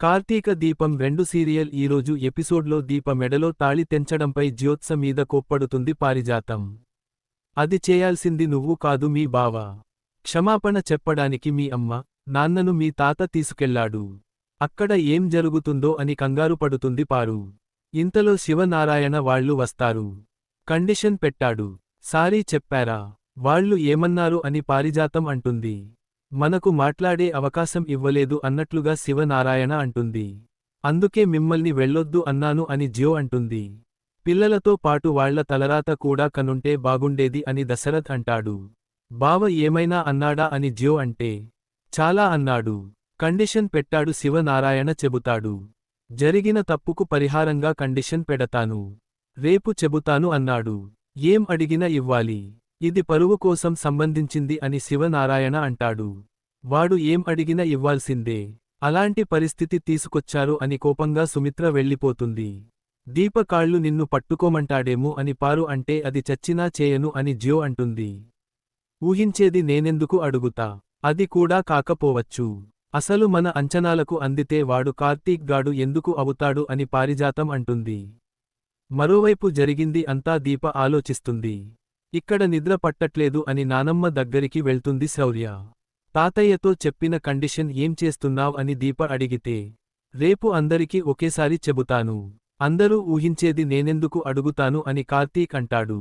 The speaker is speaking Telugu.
కార్తీక దీపం 2 సీరియల్ ఈరోజు ఎపిసోడ్లో దీప మెడలో తాళి తెంచడంపై జ్యోత్స మీద కోప్పడుతుంది పారిజాతం. అది చేయాల్సింది నువ్వు కాదు మీ బావ. క్షమాపణ చెప్పడానికి మీ అమ్మ, నాన్నను మీ తాత తీసుకెళ్లాడు. అక్కడ ఏం జరుగుతుందో అని కంగారు పడుతుంది పారు. ఇంతలో శివనారాయణ వాళ్ళు వస్తారు. కండిషన్ పెట్టాడు. సారీ చెప్పారా? వాళ్ళు ఏమన్నారు అని పారిజాతం అంటుంది. మనకు మాట్లాడే అవకాశం ఇవ్వలేదు అన్నట్లుగా శివనారాయణ అంటుంది. అందుకే మిమ్మల్ని వెళ్ళొద్దు అన్నాను అని జ్యో అంటుంది. పిల్లలతో పాటు వాళ్ల తలరాత కూడా కనుంటే బాగుండేది అని దశరథ్ అంటాడు. బావ ఏమైనా అన్నాడా అని జ్యో అంటే, చాలా అన్నాడు. కండిషన్ పెట్టాడు శివనారాయణ చెబుతాడు. జరిగిన తప్పుకు పరిహారంగా కండిషన్ పెడతాను. రేపు చెబుతాను అన్నాడు. ఏం అడిగినా ఇవ్వాలి. ఇది పరువు కోసం సంబంధించింది అని శివనారాయణ అంటాడు. వాడు ఏం అడిగినా ఇవ్వాల్సిందే. అలాంటి పరిస్థితి తీసుకొచ్చారు అని కోపంగా సుమిత్ర వెళ్ళిపోతుంది. దీప కాళ్ళు నిన్ను పట్టుకోమంటాడేమో అని పారు అంటే అది చచ్చినా చేయను అని జ్యో అంటుంది. ఊహించేది నేనెందుకు అడుగుతా, అది కూడా కాకపోవచ్చు. అసలు మన అంచనాలకు అందితే వాడు కార్తీక్ గాడు ఎందుకు అవుతాడు అని పారిజాతం అంటుంది. మరోవైపు జరిగింది అంతా దీప ఆలోచిస్తుంది. ఇక్కడ నిద్ర పట్టట్లేదు అని నానమ్మ దగ్గరికి వెళ్తుంది శౌర్య. తాతయ్యతో చెప్పిన కండిషన్ ఏం చేస్తున్నావ్ అని దీప అడిగితే, రేపు అందరికీ ఒకేసారి చెబుతాను. అందరూ ఊహించేది నేనెందుకు అడుగుతాను అని కార్తీక్ అంటాడు.